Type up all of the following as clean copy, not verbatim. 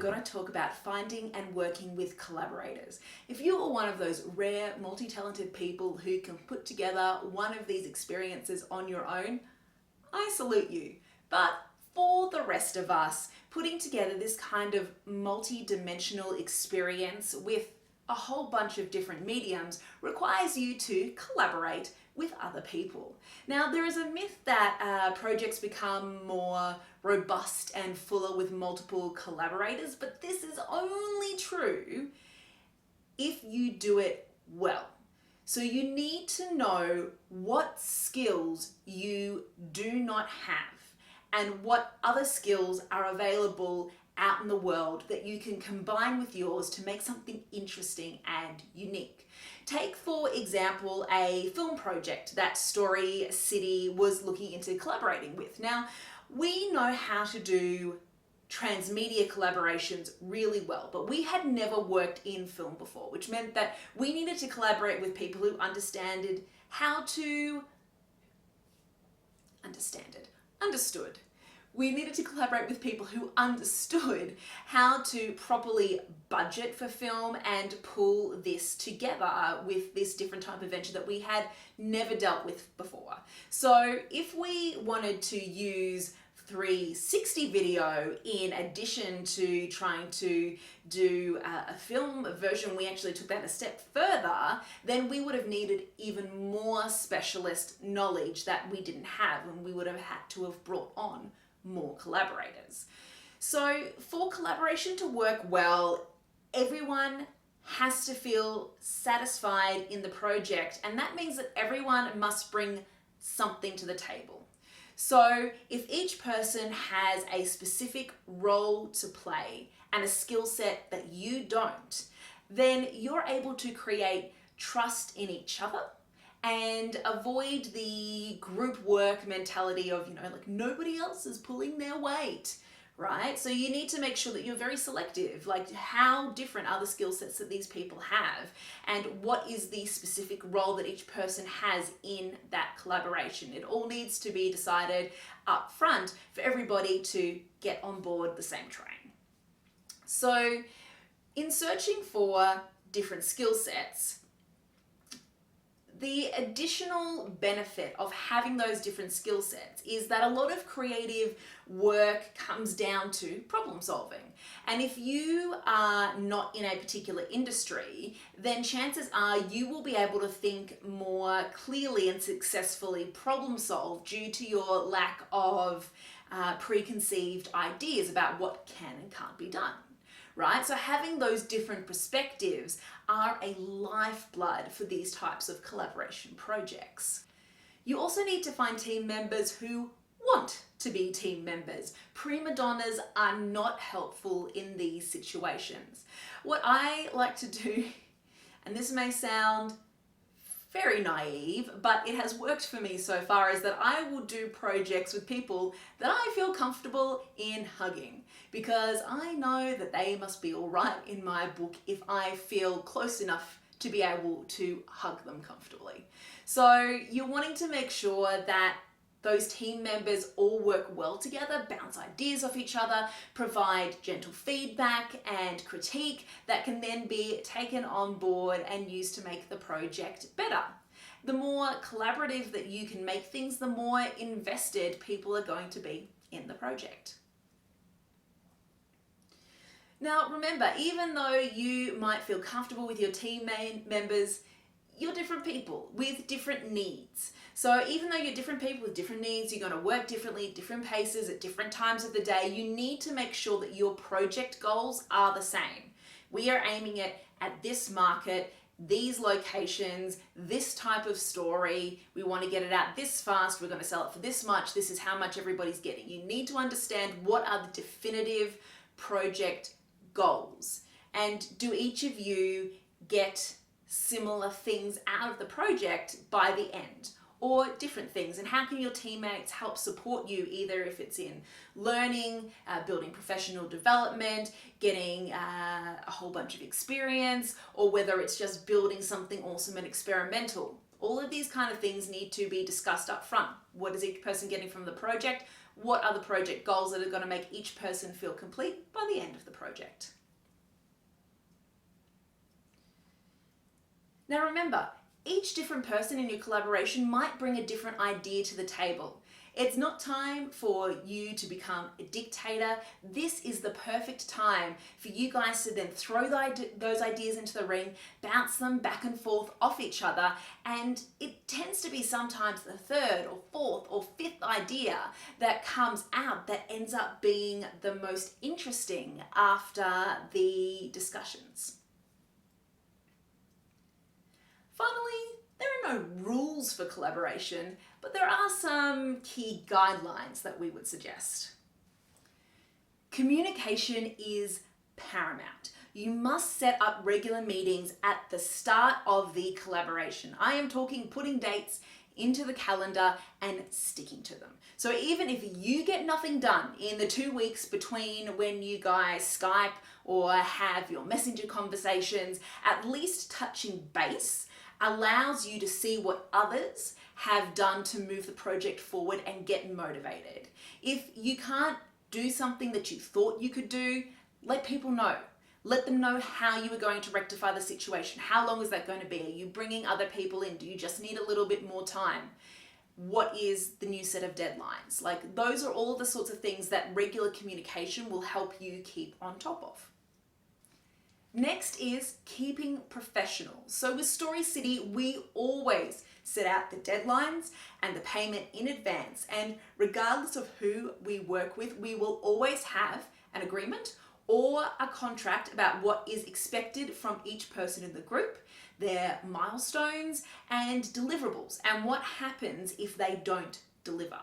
going to talk about finding and working with collaborators. If you are one of those rare, multi-talented people who can put together one of these experiences on your own, I salute you. But for the rest of us, putting together this kind of multi-dimensional experience with a whole bunch of different mediums requires you to collaborate with other people. Now, there is a myth that projects become more robust and fuller with multiple collaborators, but this is only true if you do it well. So you need to know what skills you do not have and what other skills are available out in the world that you can combine with yours to make something interesting and unique. Take, for example, a film project that Story City was looking into collaborating with. Now, we know how to do transmedia collaborations really well, but we had never worked in film before, which meant that we needed to collaborate with people who understood. We needed to collaborate with people who understood how to properly budget for film and pull this together with this different type of venture that we had never dealt with before. So if we wanted to use 360 video in addition to trying to do a film version, we actually took that a step further, then we would have needed even more specialist knowledge that we didn't have, and we would have had to have brought on more collaborators. So for collaboration to work well, everyone has to feel satisfied in the project, and that means that everyone must bring something to the table. So if each person has a specific role to play and a skill set that you don't, then you're able to create trust in each other and avoid the group work mentality of, like nobody else is pulling their weight, right? So you need to make sure that you're very selective, like how different are the skill sets that these people have and what is the specific role that each person has in that collaboration. It all needs to be decided up front for everybody to get on board the same train. So in searching for different skill sets, the additional benefit of having those different skill sets is that a lot of creative work comes down to problem solving. And if you are not in a particular industry, then chances are you will be able to think more clearly and successfully problem solve due to your lack of preconceived ideas about what can and can't be done. Right? So having those different perspectives are a lifeblood for these types of collaboration projects. You also need to find team members who want to be team members. Prima donnas are not helpful in these situations. What I like to do, and this may sound very naive, but it has worked for me so far, is that I will do projects with people that I feel comfortable in hugging, because I know that they must be all right in my book if I feel close enough to be able to hug them comfortably. So you're wanting to make sure that those team members all work well together, bounce ideas off each other, provide gentle feedback and critique that can then be taken on board and used to make the project better. The more collaborative that you can make things, the more invested people are going to be in the project. Now remember, even though you might feel comfortable with your team members, you're different people with different needs. So even though you're different people with different needs, you're going to work differently at different paces at different times of the day, you need to make sure that your project goals are the same. We are aiming it at this market, these locations, this type of story. We want to get it out this fast. We're going to sell it for this much. This is how much everybody's getting. You need to understand what are the definitive project goals, and do each of you get similar things out of the project by the end, or different things, and how can your teammates help support you, either if it's in learning, building professional development, getting a whole bunch of experience, or whether it's just building something awesome and experimental. All of these kind of things need to be discussed up front. What is each person getting from the project? What are the project goals that are going to make each person feel complete by the end of the project? Now remember, each different person in your collaboration might bring a different idea to the table. It's not time for you to become a dictator. This is the perfect time for you guys to then throw those ideas into the ring, bounce them back and forth off each other, and it tends to be sometimes the third or fourth or fifth idea that comes out that ends up being the most interesting after the discussions. Finally, there are no rules for collaboration, but there are some key guidelines that we would suggest. Communication is paramount. You must set up regular meetings at the start of the collaboration. I am talking putting dates into the calendar and sticking to them. So even if you get nothing done in the 2 weeks between when you guys Skype or have your messenger conversations, at least touching base allows you to see what others have done to move the project forward and get motivated. If you can't do something that you thought you could do, let people know. Let them know how you are going to rectify the situation. How long is that going to be? Are you bringing other people in? Do you just need a little bit more time? What is the new set of deadlines? Like, those are all the sorts of things that regular communication will help you keep on top of. Next is keeping professional. So with Story City, we always set out the deadlines and the payment in advance. And regardless of who we work with, we will always have an agreement or a contract about what is expected from each person in the group, their milestones and deliverables, and what happens if they don't deliver.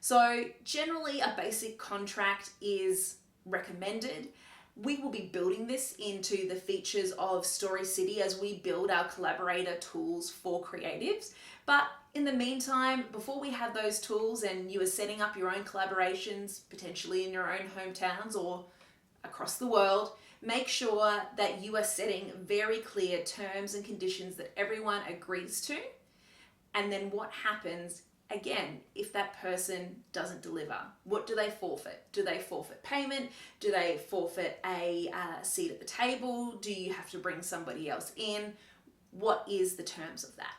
So generally a basic contract is recommended. We will be building this into the features of Story City as we build our collaborator tools for creatives. But in the meantime, before we have those tools and you are setting up your own collaborations, potentially in your own hometowns or across the world, make sure that you are setting very clear terms and conditions that everyone agrees to. And then what happens again, if that person doesn't deliver? What do they forfeit? Do they forfeit payment? Do they forfeit a seat at the table? Do you have to bring somebody else in? What is the terms of that?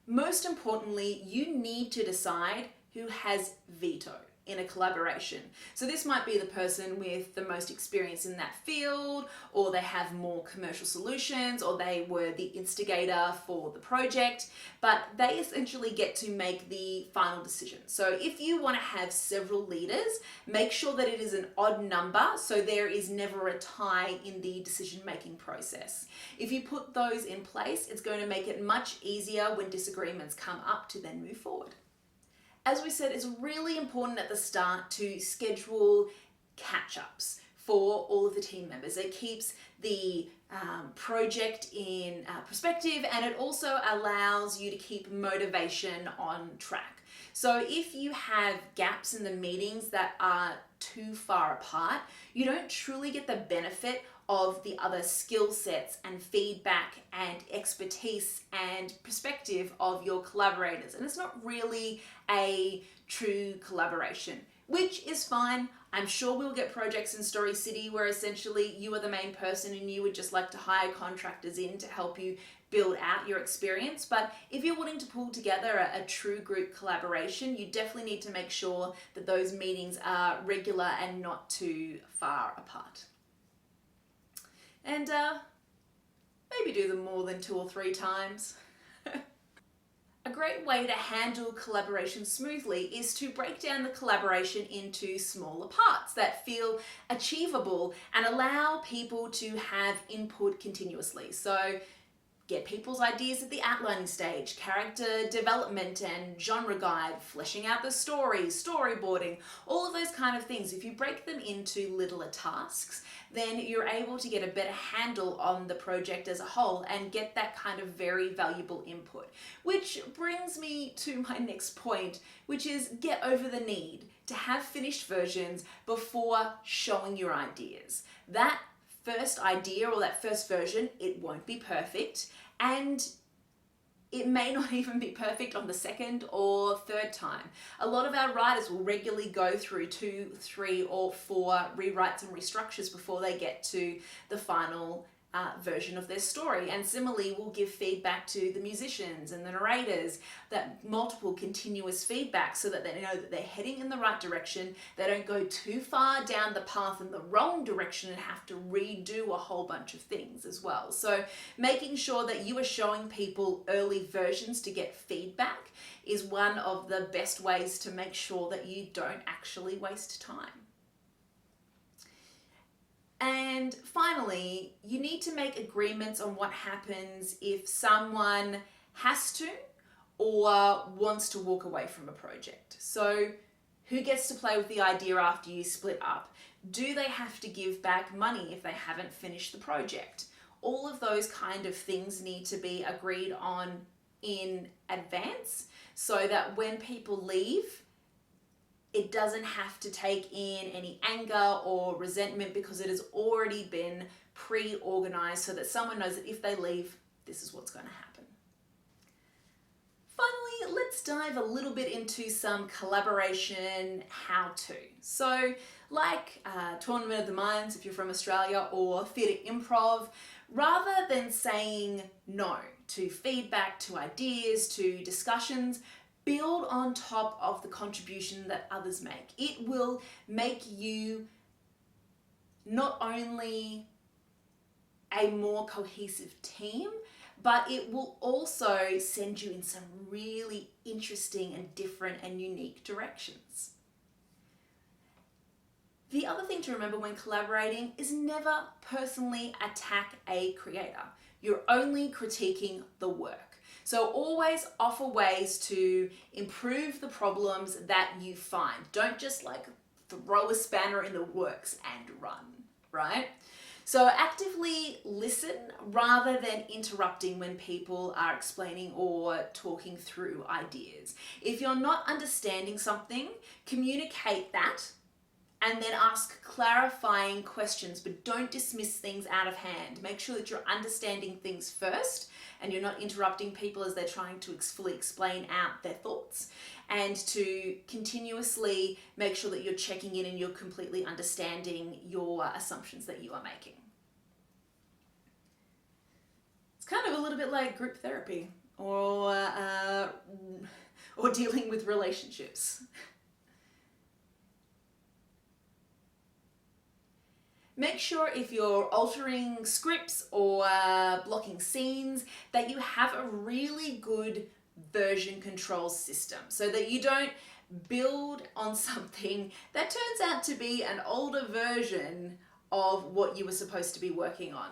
Most importantly, you need to decide who has veto in a collaboration. So this might be the person with the most experience in that field, or they have more commercial solutions, or they were the instigator for the project, but they essentially get to make the final decision. So if you want to have several leaders, make sure that it is an odd number so there is never a tie in the decision-making process. If you put those in place, it's going to make it much easier when disagreements come up to then move forward. As we said, it's really important at the start to schedule catch-ups for all of the team members. It keeps the project in perspective, and it also allows you to keep motivation on track. So if you have gaps in the meetings that are too far apart, you don't truly get the benefit of the other skill sets and feedback and expertise and perspective of your collaborators. And it's not really a true collaboration, which is fine. I'm sure we'll get projects in Story City where essentially you are the main person and you would just like to hire contractors in to help you build out your experience. But if you're wanting to pull together a true group collaboration, you definitely need to make sure that those meetings are regular and not too far apart. And maybe do them more than 2 or 3 times. A great way to handle collaboration smoothly is to break down the collaboration into smaller parts that feel achievable and allow people to have input continuously. So get people's ideas at the outlining stage, character development and genre guide, fleshing out the story, storyboarding, all of those kind of things. If you break them into littler tasks, then you're able to get a better handle on the project as a whole and get that kind of very valuable input. Which brings me to my next point, which is get over the need to have finished versions before showing your ideas. That first idea or that first version, it won't be perfect, and it may not even be perfect on the second or third time. A lot of our writers will regularly go through 2, 3, or 4 rewrites and restructures before they get to the final version of their story. And similarly, we'll give feedback to the musicians and the narrators, that multiple continuous feedback, so that they know that they're heading in the right direction. They don't go too far down the path in the wrong direction and have to redo a whole bunch of things as well. So making sure that you are showing people early versions to get feedback is one of the best ways to make sure that you don't actually waste time. And finally, you need to make agreements on what happens if someone has to or wants to walk away from a project. So who gets to play with the idea after you split up? Do they have to give back money if they haven't finished the project? All of those kind of things need to be agreed on in advance so that when people leave, it doesn't have to take in any anger or resentment, because it has already been pre-organized so that someone knows that if they leave, this is what's going to happen. Finally, let's dive a little bit into some collaboration how-to. So like Tournament of the Minds, if you're from Australia, or theatre improv, rather than saying no to feedback, to ideas, to discussions, build on top of the contribution that others make. It will make you not only a more cohesive team, but it will also send you in some really interesting and different and unique directions. The other thing to remember when collaborating is never personally attack a creator. You're only critiquing the work. So always offer ways to improve the problems that you find. Don't just like throw a spanner in the works and run, right? So actively listen rather than interrupting when people are explaining or talking through ideas. If you're not understanding something, communicate that and then ask clarifying questions, but don't dismiss things out of hand. Make sure that you're understanding things first and you're not interrupting people as they're trying to fully explain out their thoughts, and to continuously make sure that you're checking in and you're completely understanding your assumptions that you are making. It's kind of a little bit like group therapy or dealing with relationships. Make sure if you're altering scripts or blocking scenes that you have a really good version control system so that you don't build on something that turns out to be an older version of what you were supposed to be working on.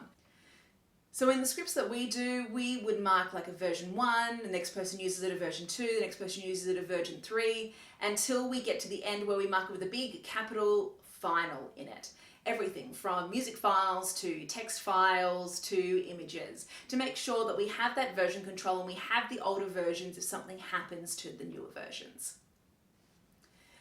So in the scripts that we do, we would mark like a version 1, the next person uses it a version 2, the next person uses it a version 3, until we get to the end where we mark it with a big capital final in it. Everything from music files to text files to images, to make sure that we have that version control and we have the older versions if something happens to the newer versions.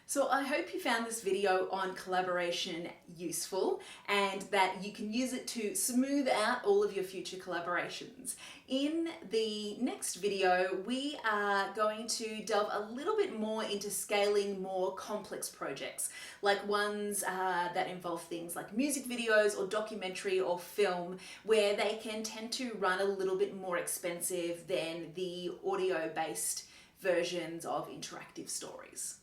So I hope you found this video on collaboration useful and that you can use it to smooth out all of your future collaborations. In the next video, we are going to delve a little bit more into scaling more complex projects, like ones that involve things like music videos or documentary or film, where they can tend to run a little bit more expensive than the audio-based versions of interactive stories.